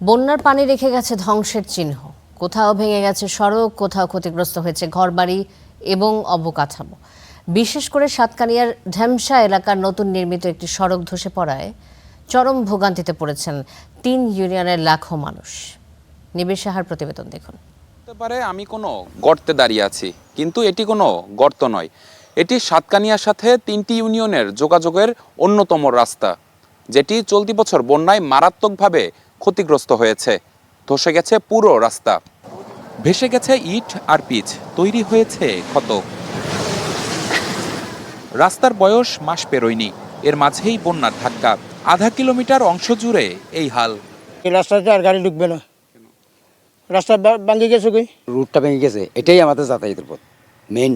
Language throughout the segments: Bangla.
বন্যার পানি রেখে গেছে ধ্বংসের চিহ্ন। কোথাও ভেঙে গেছে সড়ক, কোথাও ক্ষতিগ্রস্ত হয়েছে ঘরবাড়ি এবং অবকাঠামো। বিশেষ করে সাতকানিয়ার ঢেমশা এলাকার নতুন নির্মিত একটি সড়ক ধসে পড়ায় চরম ভোগান্তিতে পড়েছেন ৩ ইউনিয়নের লাখো মানুষ। নিবিড় সাহার প্রতিবেদন দেখুন। হতে পারে আমি কোনো গর্তে দাঁড়িয়ে আছি, কিন্তু এটি কোনো গর্ত নয়। এটি সাতকানিয়ার সাথে ৩টি ইউনিয়নের যোগাযোগের অন্যতম রাস্তা, যেটি চলতি বছর বন্যায় মারাত্মকভাবে ক্ষতিগ্রস্ত হয়েছে। ধসে গেছে পুরো রাস্তা, ভেসে গেছে ইট আর পিচ, তৈরি হয়েছে ক্ষত। রাস্তার বয়স মাস পেরোয়নি, এর মাঝেই বন্যার ধাক্কা। আধা কিলোমিটার অংশ জুড়ে এই হাল। এই রাস্তাতে আর গাড়ি ঢুকবে না, রাস্তা ভাঙে গেছে। রুটটা ভেঙে গেছে, এটাই আমাদের যাতায়াতের পথ মেইন।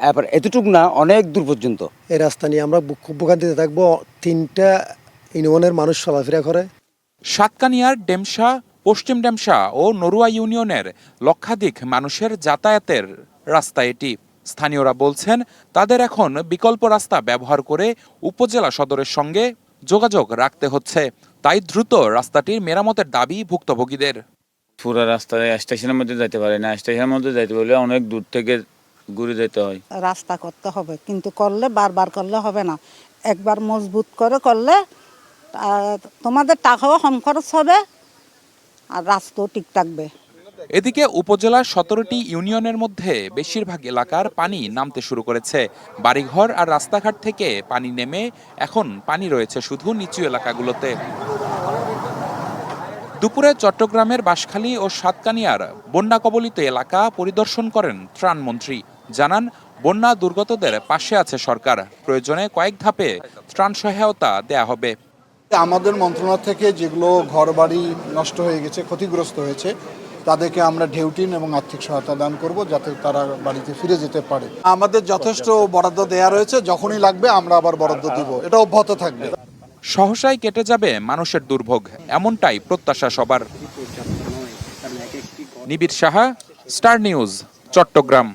এবার এতটুকু না, অনেক দূর পর্যন্ত এই রাস্তা নিয়ে আমরা খুব ভোগান্তিতে থাকবো। 3টা ইউনিয়নের মানুষ চলাফেরা করে। সাতকানিয়ার ডেমশা, পশ্চিম ডেমশা ও নরুয়া ইউনিয়নের লক্ষাধিক মানুষের যাতায়াতের রাস্তা এটি। স্থানীয়রা বলছেন, তাদের এখন বিকল্প রাস্তা ব্যবহার করে উপজেলা সদরের সঙ্গে যোগাযোগ রাখতে হচ্ছে। তাই দ্রুত রাস্তাটির মেরামতের দাবি ভুক্তভোগীদের। পুরো রাস্তায় স্টেশনের মধ্যে যাইতে পারে না, স্টেশনের মধ্যে যাইতে বলে অনেক দূর থেকে ঘুরে যেতে হয়। রাস্তা করতে হবে, কিন্তু করলে বারবার করলে হবে না। একবার মজবুত করে করলে তোমাদের টাকাও কম খরচ হবে আর রাস্তাও ঠিক থাকবে। এদিকে উপজেলার 17টি ইউনিয়নের মধ্যে বেশিরভাগ এলাকার পানি নামতে শুরু করেছে। বাড়িঘর আর রাস্তাঘাট থেকে পানি নেমে এখন পানি রয়েছে শুধু নিচু এলাকাগুলোতে। দুপুরে চট্টগ্রামের বাঁশখালী ও সাতকানিয়ার বন্যা কবলিত এলাকা পরিদর্শন করেন ত্রাণমন্ত্রী। জানান, বন্যা দুর্গতদের পাশে আছে সরকার, প্রয়োজনে কয়েক ধাপে ত্রাণ সহায়তা দেয়া হবে। আমাদের মন্ত্রণালয় থেকে যেগুলো ঘরবাড়ি নষ্ট হয়ে গেছে, ক্ষতিগ্রস্ত হয়েছে, তাদেরকে আমরা ঢেউটিন এবং আর্থিক সহায়তা দান করব, যাতে তারা বাড়িতে ফিরে যেতে পারে। আমাদের যথেষ্ট বরাদ্দ দেয়া রয়েছে, যখনই লাগবে আমরা আবার বরাদ্দ দিব, এটা অব্যাহত থাকবে। সহসায় কেটে যাবে মানুষের দুর্ভোগ, এমনটাই প্রত্যাশা সবার। নিবিড় সাহা, স্টার নিউজ, চট্টগ্রাম।